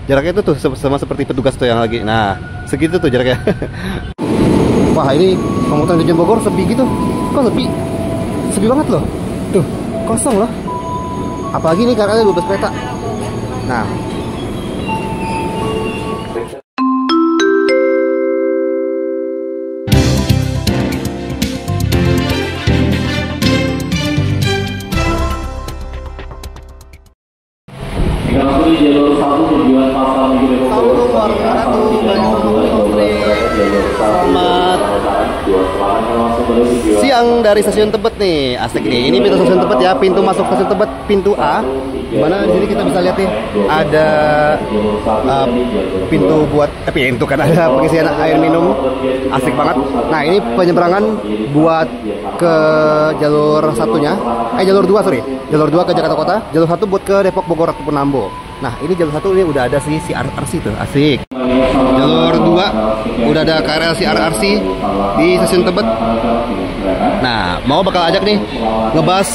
Jaraknya itu tuh sama seperti petugas tuh yang lagi. Nah, segitu tuh jaraknya. Wah, ini komuter tujuan Bogor sepi gitu. Kok sepi? Sepi banget loh. Tuh, kosong loh. Apalagi nih karena ada 12 kereta. Nah, di jalur 1 tujuan Pasar Minggu Depok Bogor. Siang dari stasiun Tebet nih, asik nih. Ini pintu stasiun Tebet ya, pintu masuk stasiun Tebet, pintu A. Dimana di sini kita bisa lihat nih ada pintu buat pintu kan ada pengisian air minum, asik banget. Nah ini penyeberangan buat ke jalur satunya, jalur 2 sorry, jalur 2 ke Jakarta Kota, jalur 1 buat ke Depok Bogor ataupun Nambo. Nah ini jalur 1 ini udah ada si RRC tuh, asik. Jalur 2 udah ada KRL RRC di stasiun Tebet. Nah mau bakal ajak nih ngebahas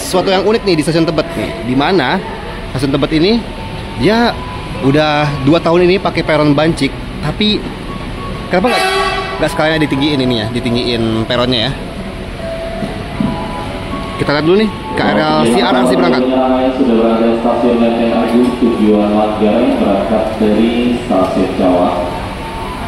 sesuatu yang unik nih di stasiun Tebet nih, di mana stasiun Tebet ini dia udah 2 tahun ini pakai peron bancik, tapi kenapa nggak sekalian ditinggiin ini ya, ditinggiin peronnya ya. Kita lihat dulu nih KRL RRC berangkat. Sudah berada stasiun Lenteng Agung tujuan Manggarai berangkat dari stasiun Jawa.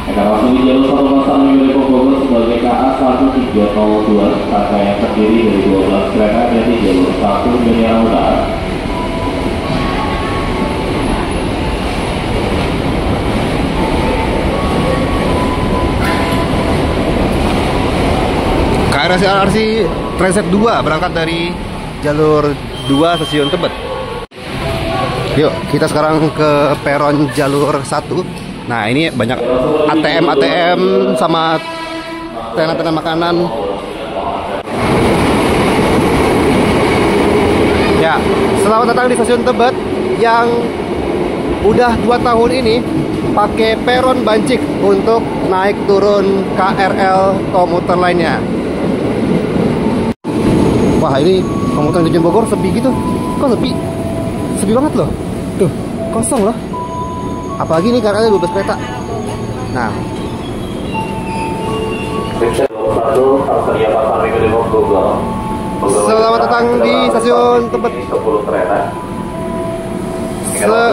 Akan langsung di jalur 1 Pasar Minggu Depok Bogor sebagai KA 1302, rangka yang terdiri dari 12 kereta dari jalur 1 Menyerang Utara. KRL RRC Transit 2 berangkat dari jalur 2 stasiun Tebet. Yuk, kita sekarang ke peron jalur 1. Nah, ini banyak ATM sama tenan-tenan makanan. Ya, selamat datang di stasiun Tebet yang udah 2 tahun ini pakai peron bancik untuk naik turun KRL komuter lainnya. Wah ini komuter tujuan Bogor sepi gitu. Kok sepi? Sepi banget loh. Tuh, kosong loh. Apalagi nih karena ada 12 kereta. Nah, selamat datang di stasiun Tebet. 10 kereta.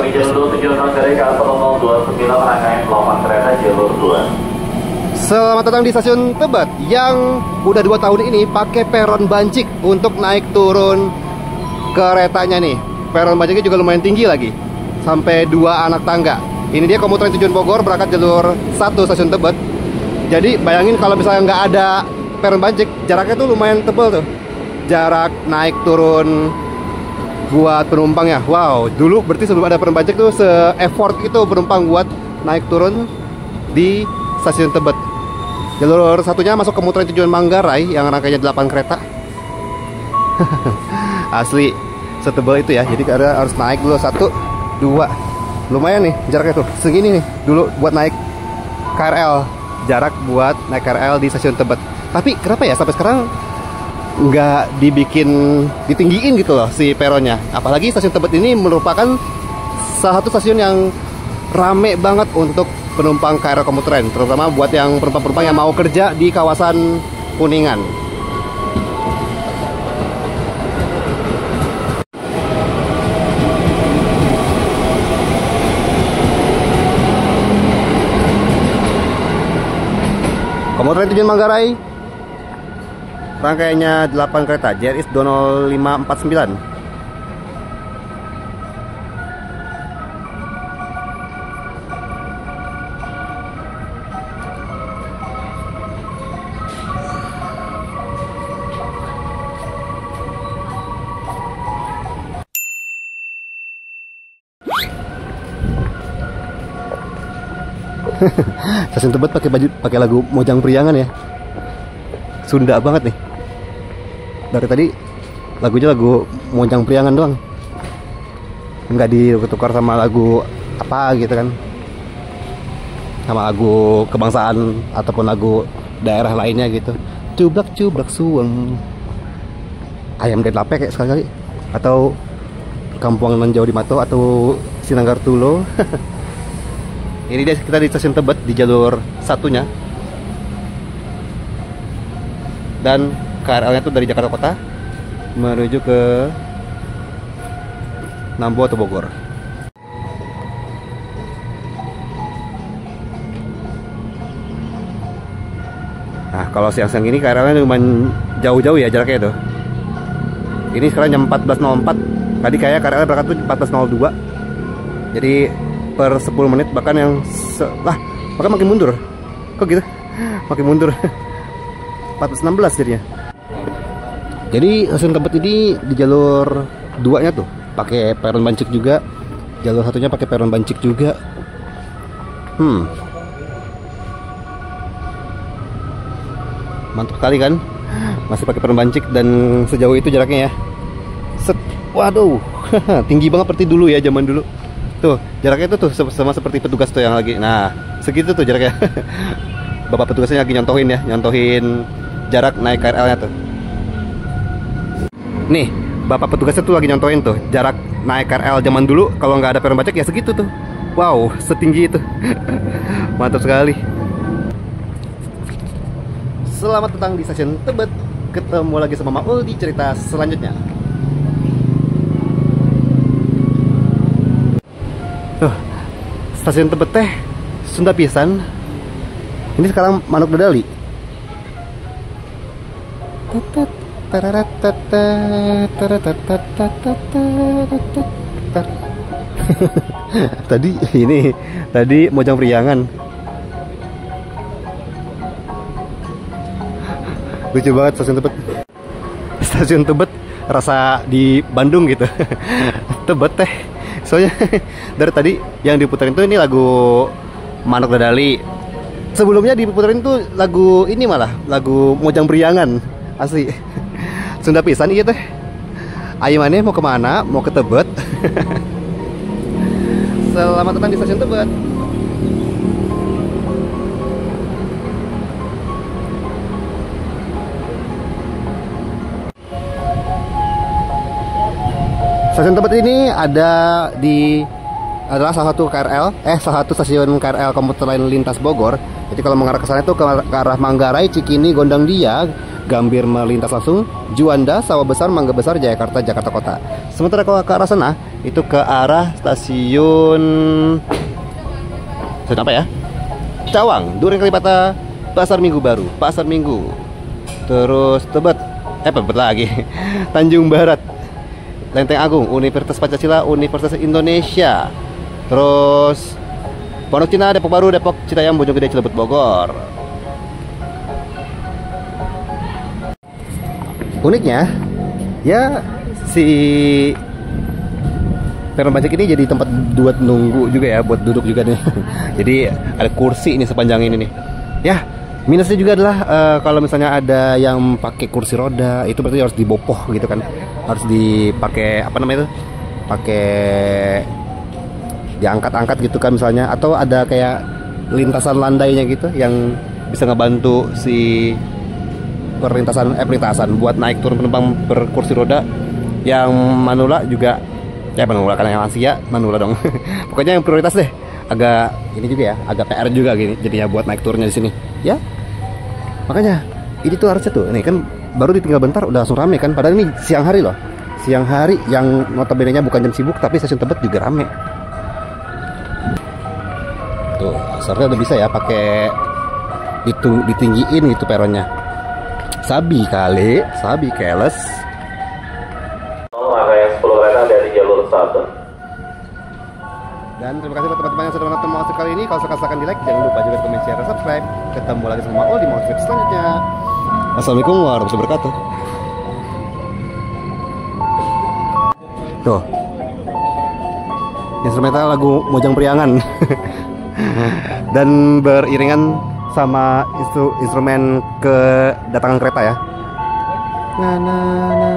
Di jalur tujuan Manggarai KA 1029 rangkaian 8 kereta jalur 2. Selamat datang di stasiun Tebet yang udah 2 tahun ini pakai peron bancik untuk naik turun keretanya nih. Peron banciknya juga lumayan tinggi lagi, sampai 2 anak tangga. Ini dia komuter tujuan Bogor berangkat jalur 1 stasiun Tebet. Jadi bayangin kalau misalnya nggak ada peron bancik, jaraknya tuh lumayan tebel tuh. Jarak naik turun buat penumpang ya. Wow, dulu berarti sebelum ada peron bancik tuh se-effort itu penumpang buat naik turun di stasiun Tebet. Jalur satunya masuk komuter tujuan Manggarai yang rangkaiannya 8 kereta. Asli setebal itu ya. Jadi karena harus naik dulu 1, 2. Lumayan nih jaraknya tuh. Segini nih dulu buat naik KRL. Jarak buat naik KRL di stasiun Tebet. Tapi kenapa ya sampai sekarang nggak ditinggiin gitu loh si peronnya. Apalagi stasiun Tebet ini merupakan salah satu stasiun yang rame banget untuk penumpang KRL komuter lain, terutama buat yang penumpang-penumpang yang mau kerja di kawasan Kuningan. Komuter tujuan Manggarai, rangkaiannya 8 kereta, JRIS 2549. Stasiun Tebet pakai lagu Mojang Priangan ya. Sunda banget nih. Dari tadi lagunya lagu Mojang Priangan doang. Nggak ditukar sama lagu apa gitu kan. Sama lagu kebangsaan ataupun lagu daerah lainnya gitu. Cublak suweng. Ayam Denlape kayak sekali-kali. Atau Kampung Nan Jawa di Mato atau Sinanggar Tulo. Ini dia, kita di stasiun Tebet di jalur satunya. Dan KRL-nya tuh dari Jakarta Kota menuju ke Nambo atau Bogor. Nah, kalau siang-siang ini KRL-nya lumayan jauh-jauh ya jaraknya tuh. Ini sekarang jam 14.04. Tadi kayak KRL berangkat tuh 14.02. Jadi per 10 menit bahkan yang bahkan makin mundur. Kok gitu? Makin mundur. 14.16 jadinya. Jadi stasiun Tebet ini di jalur 2-nya tuh pakai peron Bancik juga. Jalur satunya pakai peron Bancik juga. Mantap sekali kan? Masih pakai peron Bancik dan sejauh itu jaraknya ya. Set. Waduh. Tinggi banget seperti dulu ya, zaman dulu. Tuh, jaraknya itu tuh sama seperti petugas tuh yang lagi. Nah, segitu tuh jaraknya. Bapak petugasnya lagi nyontohin jarak naik KRL-nya tuh. Nih, bapak petugasnya tuh lagi nyontohin tuh jarak naik KRL zaman dulu. Kalau nggak ada peron Bancik ya segitu tuh. Wow, setinggi itu. Mantap sekali. Selamat datang di stasiun Tebet. Ketemu lagi sama Maul di cerita selanjutnya. Tuh, stasiun Tebet teh Sunda pisan. Ini sekarang Manuk Dadali. Tadi Mojang Priangan. Lucu banget stasiun Tebet. Stasiun Tebet rasa di Bandung gitu. Tebet teh. Soalnya dari tadi yang diputerin tuh ini lagu Manuk Dadali. Sebelumnya diputerin tuh lagu ini malah lagu Mojang Priangan. Asli. Sunda pisan iya teh. Ayo maneh mau kemana? Mau ke Tebet. Selamat datang di stasiun Tebet. Stasiun Tebet ini adalah salah satu stasiun KRL komuter lain lintas Bogor. Jadi kalau mengarah ke sana itu ke arah Manggarai, Cikini, Gondang Dia, Gambir melintas langsung, Juanda, Sawah Besar, Mangga Besar, Jayakarta, Jakarta Kota. Sementara kalau ke arah sana itu ke arah stasiun apa ya? Cawang, Duren Kalibata, Pasar Minggu Baru, Pasar Minggu. Terus Tebet lagi. Tanjung Barat, Lenteng Agung, Universitas Pancasila, Universitas Indonesia. Terus Pondok Cina, Depok Baru, Depok, Citayam, Bojonggede, Cilebut, Bogor. Uniknya, ya si peron Bancik ini jadi tempat buat nunggu juga ya, buat duduk juga nih. Jadi ada kursi ini sepanjang ini nih. Ya, minusnya juga adalah kalau misalnya ada yang pakai kursi roda, itu berarti harus dibopoh gitu kan. Harus dipakai apa namanya itu? Pakai diangkat-angkat gitu kan misalnya, atau ada kayak lintasan landainya gitu yang bisa ngebantu si perlintasan buat naik turun penumpang berkursi roda. Yang manula juga ya, manula karena yang lansia manula dong. Pokoknya yang prioritas deh. Agak ini juga ya, agak PR juga gini jadinya buat naik turunnya di sini. Ya. Makanya ini tuh harusnya tuh, nih kan baru ditinggal bentar udah langsung rame kan, padahal ini siang hari loh. Siang hari yang notabene-nya bukan jam sibuk, tapi stasiun Tebet juga rame. Tuh, seharusnya udah bisa ya pakai ditinggiin gitu peronnya. Sabi kali, sabi keles. Maka yang 10 kereta dari jalur 1. Dan terima kasih buat teman-teman yang sudah menonton Monster kali ini. Kalau suka silahkan di like, jangan lupa juga komen, share, dan subscribe. Ketemu lagi sama Maul di Monster selanjutnya. Assalamualaikum warahmatullahi wabarakatuh. Tuh, instrumental lagu Mojang Priangan. Dan beriringan sama instrumen kedatangan kereta ya. Na na na.